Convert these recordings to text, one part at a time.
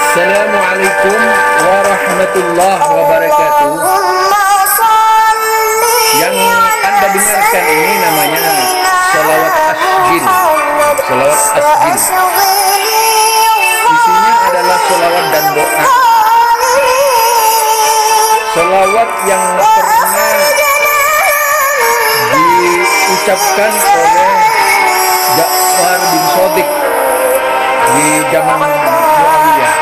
Assalamualaikum warahmatullahi wabarakatuh. Yang Anda dengarkan ini namanya sholawat asjil. Sholawat asjil. Isinya adalah sholawat dan doa. Sholawat yang pernah diucapkan oleh Ja'far bin Shadiq di zaman Muawiyah.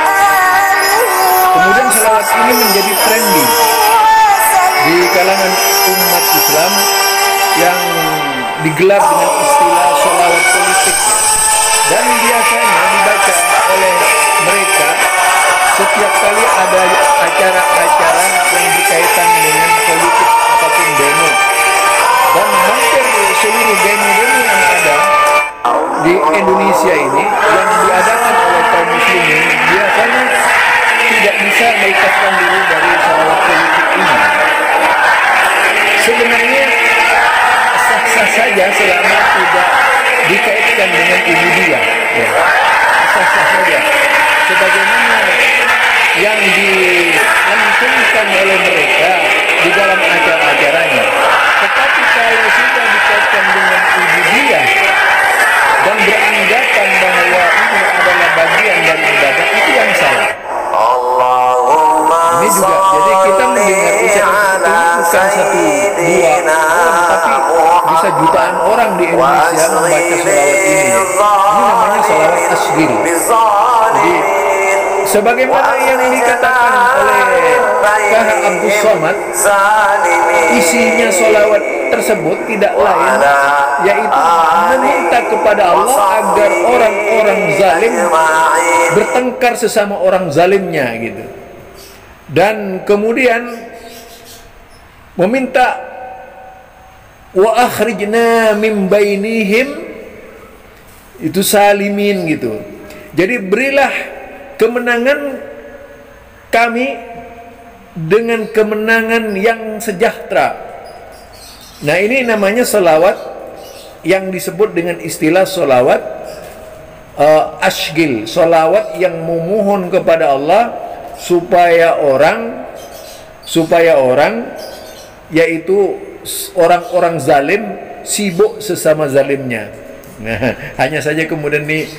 Kemudian sholawat ini menjadi trending di kalangan umat Islam yang digelar dengan istilah sholawat politik, dan biasanya dibaca oleh mereka setiap kali ada acara-acara yang berkaitan dengan politik ataupun demo. Dan hampir seluruh demo-demo yang ada di Indonesia ini yang diadakan oleh kaum muslimin biasanya tidak bisa melepaskan diri dari sholawat politik ini. Sebenarnya sah-sah saja selama tidak dikaitkan dengan ubudiyah, ya. Sah-sah saja sebagaimana yang dilangsungkan oleh mereka di dalam acara-acaranya. Tetapi kalau sudah dikaitkan dengan ubudiyah dan beranggapan bahwa ini adalah bagian dari ibadah, itu yang salah. Ini juga, jadi kita mendengar ucapan itu bukan satu dua orang, tapi bisa jutaan orang di Indonesia membaca sholawat ini. Ini namanya sholawat asjil. Jadi sebagaimana yang dikatakan oleh Kah Abdul Somad, isinya sholawat tersebut tidak lain yaitu meminta kepada Allah agar orang-orang zalim bertengkar sesama orang zalimnya gitu. Dan kemudian meminta wa akhrijna min bainihim, itu salimin gitu. Jadi berilah kemenangan kami dengan kemenangan yang sejahtera. Nah, ini namanya sholawat yang disebut dengan istilah sholawat asjil, sholawat yang memohon kepada Allah supaya orang yaitu orang-orang zalim sibuk sesama zalimnya. Nah, hanya saja kemudian ini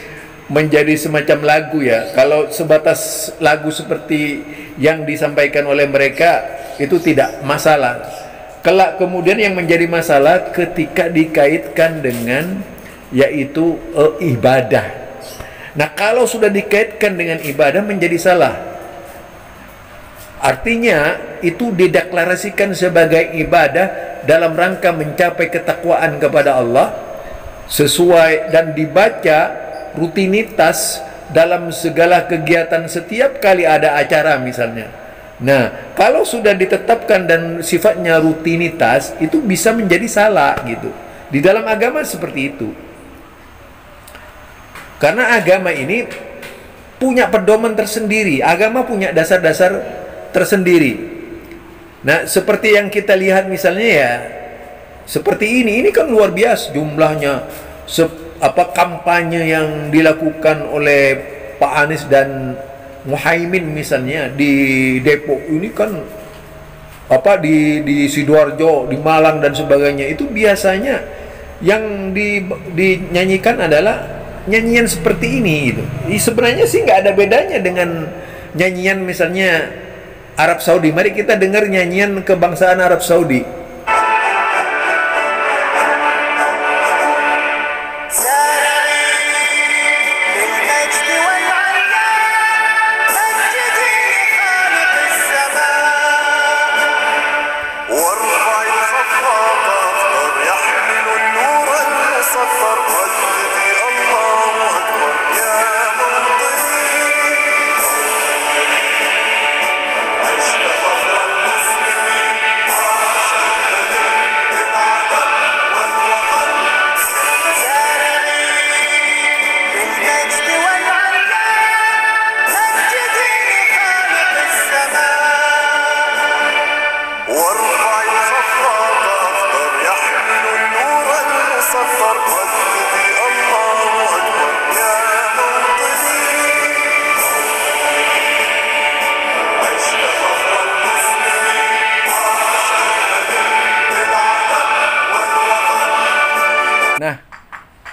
menjadi semacam lagu, ya. Kalau sebatas lagu seperti yang disampaikan oleh mereka itu tidak masalah. Kelak kemudian yang menjadi masalah ketika dikaitkan dengan yaitu ibadah. Nah, kalau sudah dikaitkan dengan ibadah menjadi salah. Artinya itu dideklarasikan sebagai ibadah dalam rangka mencapai ketakwaan kepada Allah sesuai dan dibaca rutinitas dalam segala kegiatan setiap kali ada acara misalnya. Nah, kalau sudah ditetapkan dan sifatnya rutinitas, itu bisa menjadi salah gitu. Di dalam agama seperti itu. Karena agama ini punya pedoman tersendiri, agama punya dasar-dasar tersendiri. Nah, seperti yang kita lihat misalnya, ya, seperti ini kan luar biasa jumlahnya. Kampanye yang dilakukan oleh Pak Anies dan Muhaimin misalnya di Depok ini kan di Sidoarjo, di Malang dan sebagainya, itu biasanya yang dinyanyikan adalah nyanyian seperti ini gitu. Sebenarnya sih nggak ada bedanya dengan nyanyian misalnya Arab Saudi. Mari kita dengar nyanyian kebangsaan Arab Saudi.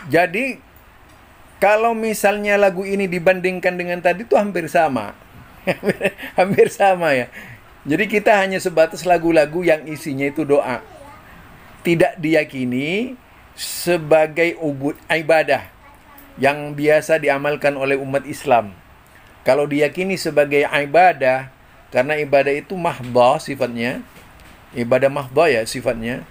Jadi kalau misalnya lagu ini dibandingkan dengan tadi itu hampir sama. Hampir sama ya. Jadi kita hanya sebatas lagu-lagu yang isinya itu doa. Tidak diyakini sebagai ibadah yang biasa diamalkan oleh umat Islam. Kalau diyakini sebagai ibadah, karena ibadah itu mahdhah sifatnya, ibadah mahdhah ya sifatnya.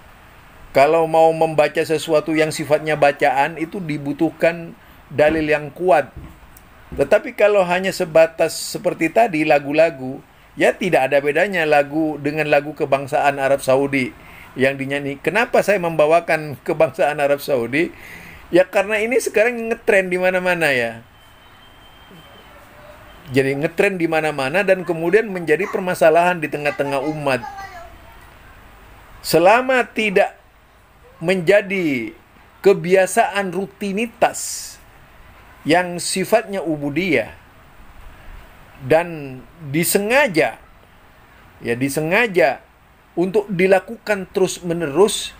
Kalau mau membaca sesuatu yang sifatnya bacaan, itu dibutuhkan dalil yang kuat. Tetapi kalau hanya sebatas seperti tadi lagu-lagu, ya tidak ada bedanya lagu dengan lagu kebangsaan Arab Saudi yang dinyanyi. Kenapa saya membawakan kebangsaan Arab Saudi? Ya karena ini sekarang ngetren di mana-mana ya. Jadi ngetren di mana-mana dan kemudian menjadi permasalahan di tengah-tengah umat. Selama tidak menjadi kebiasaan rutinitas yang sifatnya ubudiyah dan disengaja untuk dilakukan terus-menerus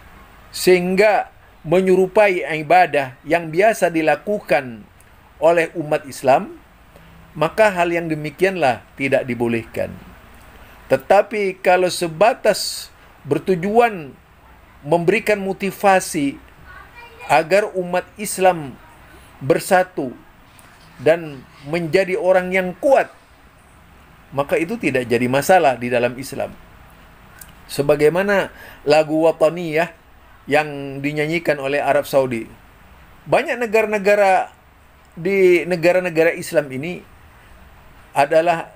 sehingga menyerupai ibadah yang biasa dilakukan oleh umat Islam, maka hal yang demikianlah tidak dibolehkan. Tetapi kalau sebatas bertujuan memberikan motivasi agar umat Islam bersatu dan menjadi orang yang kuat, maka itu tidak jadi masalah di dalam Islam. Sebagaimana lagu wataniyah yang dinyanyikan oleh Arab Saudi. Banyak negara-negara di negara-negara Islam ini adalah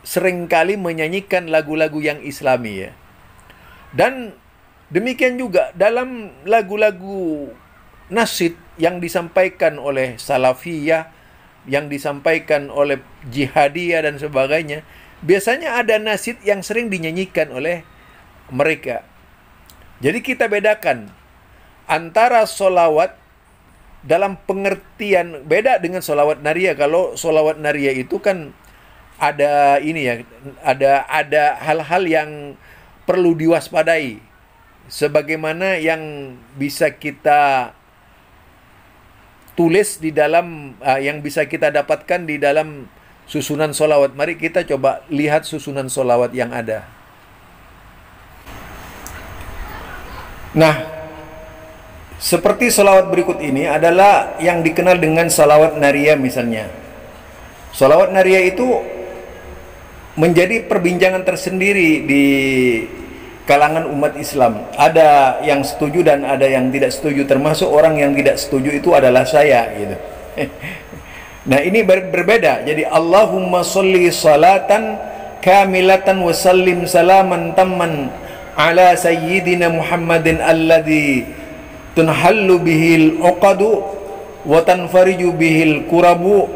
seringkali menyanyikan lagu-lagu yang Islami ya. Dan demikian juga dalam lagu-lagu nasyid yang disampaikan oleh Salafiyah, yang disampaikan oleh Jihadiyah dan sebagainya, biasanya ada nasyid yang sering dinyanyikan oleh mereka. Jadi kita bedakan antara solawat dalam pengertian beda dengan solawat nariyah. Kalau solawat nariyah itu kan ada ini ya, ada hal-hal yang perlu diwaspadai, sebagaimana yang bisa kita tulis di dalam yang bisa kita dapatkan di dalam susunan solawat. Mari kita coba lihat susunan solawat yang ada. Nah, seperti salawat berikut ini adalah yang dikenal dengan salawat nariyah misalnya. Salawat nariyah itu menjadi perbincangan tersendiri di kalangan umat Islam. Ada yang setuju dan ada yang tidak setuju, termasuk orang yang tidak setuju itu adalah saya gitu. Nah, ini berbeda. Jadi Allahumma sholli salatan kamilatan wa sallim salaman tamman ala sayyidina Muhammadin alladhi tunhallu bihil uqadu wa tanfariju bihil kurabu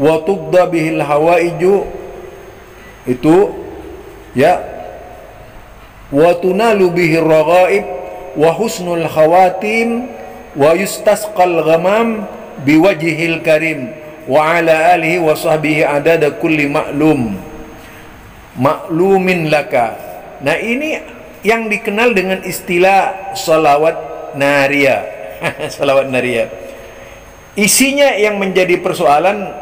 wa tuqda bihil hawaiju, itu ya, wa tunalu bihir raghaib wa husnul khawatim wa yustasqal ghamam biwajhil karim wa ala alihi wa sahbihi adada kulli maklumin laka. Nah, ini yang dikenal dengan istilah salawat nariyah. Salawat nariyah. Isinya yang menjadi persoalan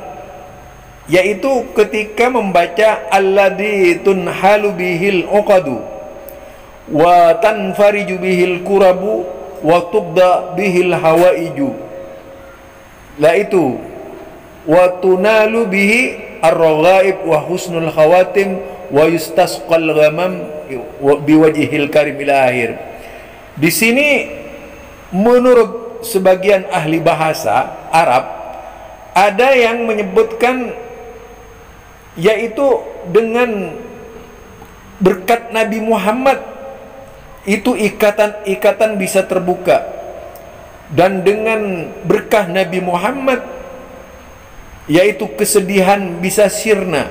yaitu ketika membaca alladzi tunhalu bihil uqadu wa tanfariju bihil kurabu wa tubda bihil hawaiju. Lah itu wa tunalu bihi ar-raghaib wa husnul khawatim wa yustasqal ghamam biwajhil karim ila akhir. Di sini menurut sebagian ahli bahasa Arab ada yang menyebutkan yaitu dengan berkat Nabi Muhammad itu ikatan bisa terbuka, dan dengan berkah Nabi Muhammad yaitu kesedihan bisa sirna,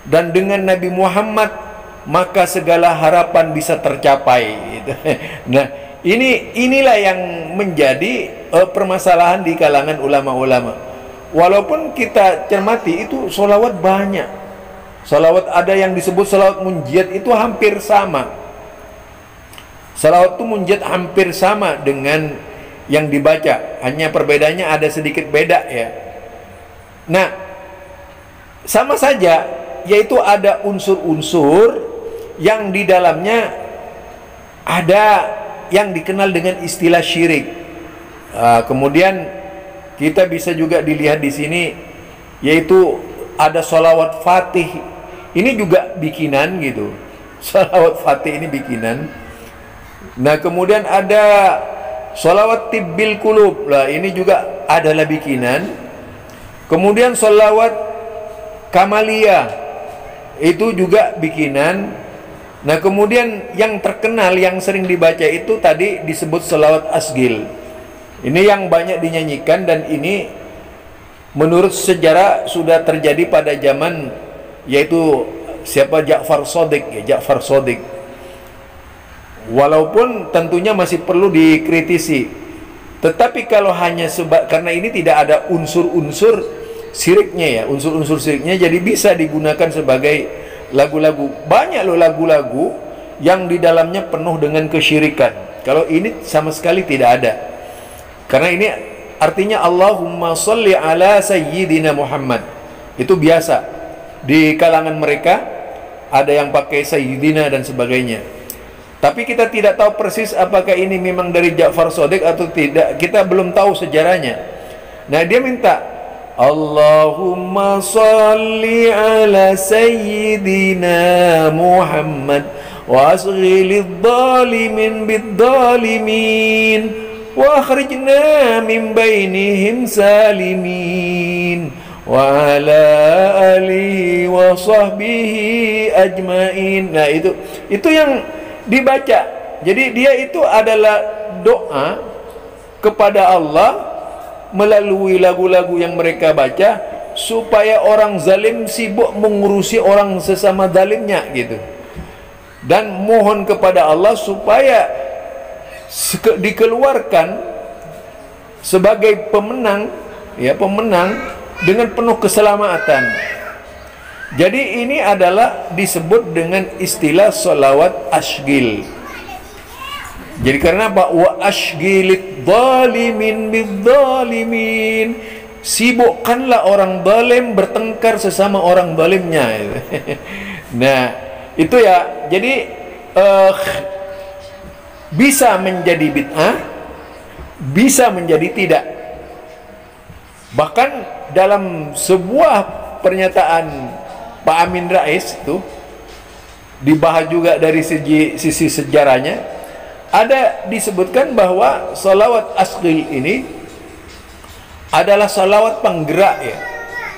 dan dengan Nabi Muhammad maka segala harapan bisa tercapai gitu. Nah, inilah yang menjadi permasalahan di kalangan ulama-ulama. Walaupun kita cermati itu solawat banyak. Solawat ada yang disebut solawat munjiat, itu hampir sama. Salawat itu munjiat hampir sama dengan yang dibaca, hanya perbedaannya ada sedikit beda ya. Nah, sama saja, yaitu ada unsur-unsur yang di dalamnya ada yang dikenal dengan istilah syirik. Kemudian kita bisa juga dilihat di sini, yaitu ada sholawat fatih. Ini juga bikinan gitu. Sholawat fatih ini bikinan. Nah, kemudian ada sholawat tibbil kulub. Lah, ini juga adalah bikinan. Kemudian sholawat kamaliyah, itu juga bikinan. Nah, kemudian yang terkenal, yang sering dibaca itu tadi disebut sholawat asgil. Ini yang banyak dinyanyikan, dan ini menurut sejarah sudah terjadi pada zaman, yaitu siapa, Ja'far Shadiq ya, Ja'far Shadiq. Walaupun tentunya masih perlu dikritisi, tetapi kalau hanya karena ini tidak ada unsur-unsur syiriknya ya, unsur-unsur syiriknya, jadi bisa digunakan sebagai lagu-lagu. Banyak loh lagu-lagu yang di dalamnya penuh dengan kesyirikan. Kalau ini sama sekali tidak ada. Karena ini artinya Allahumma sholli ala sayyidina Muhammad. Itu biasa di kalangan mereka, ada yang pakai sayyidina dan sebagainya. Tapi kita tidak tahu persis apakah ini memang dari Ja'far Shadiq atau tidak. Kita belum tahu sejarahnya. Nah, dia minta Allahumma sholli ala sayyidina Muhammad wa asghilidh dhalimin bidh-dhalimin wa akhrijna min bainihim salimin wa ala alihi wa sahbihi ajmain. Nah, itu yang dibaca. Jadi dia itu adalah doa kepada Allah melalui lagu-lagu yang mereka baca, supaya orang zalim sibuk mengurusi orang sesama zalimnya gitu, dan mohon kepada Allah supaya dikeluarkan sebagai pemenang ya, pemenang dengan penuh keselamatan. Jadi ini adalah disebut dengan istilah sholawat asgil. Jadi karena apa? Wa asgilit dhalimin bidh-dhalimin. Sibukkanlah orang zalim bertengkar sesama orang zalimnya. Nah, itu ya. Jadi bisa menjadi bid'ah, bisa menjadi tidak. Bahkan dalam sebuah pernyataan Pak Amin Rais itu dibahas juga dari sisi sejarahnya, ada disebutkan bahwa salawat asghil ini adalah salawat penggerak ya.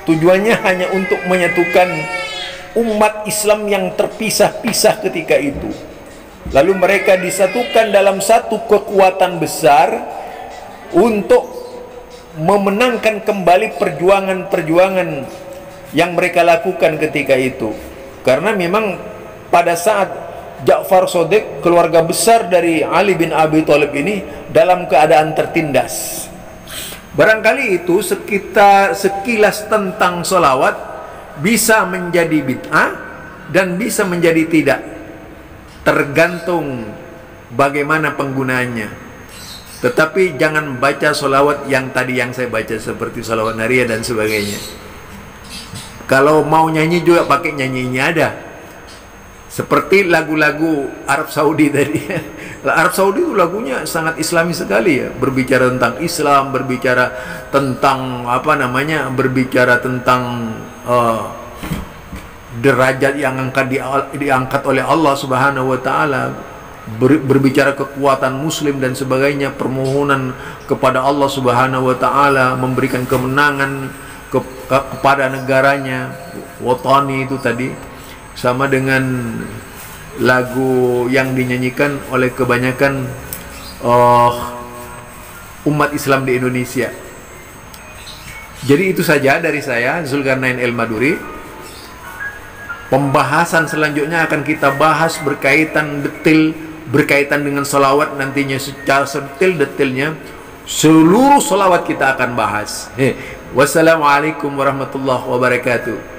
Tujuannya hanya untuk menyatukan umat Islam yang terpisah-pisah ketika itu. Lalu mereka disatukan dalam satu kekuatan besar untuk memenangkan kembali perjuangan-perjuangan yang mereka lakukan ketika itu. Karena memang pada saat Ja'far Shadiq, keluarga besar dari Ali bin Abi Thalib ini dalam keadaan tertindas. Barangkali itu sekilas tentang sholawat, bisa menjadi bid'ah dan bisa menjadi tidak, tergantung bagaimana penggunaannya. Tetapi jangan baca sholawat yang tadi yang saya baca, seperti sholawat nariyah dan sebagainya. Kalau mau nyanyi juga pakai nyanyinya ada, seperti lagu-lagu Arab Saudi tadi. Arab Saudi itu lagunya sangat Islami sekali ya, berbicara tentang Islam, berbicara tentang apa namanya, berbicara tentang derajat yang diangkat oleh Allah Subhanahu wa taala, berbicara kekuatan muslim dan sebagainya, permohonan kepada Allah Subhanahu wa taala memberikan kemenangan kepada negaranya, watani itu tadi. Sama dengan lagu yang dinyanyikan oleh kebanyakan umat Islam di Indonesia. Jadi itu saja dari saya, Zulkarnain El Maduri. Pembahasan selanjutnya akan kita bahas berkaitan dengan sholawat nantinya secara detailnya. Seluruh sholawat kita akan bahas. Wassalamualaikum warahmatullahi wabarakatuh.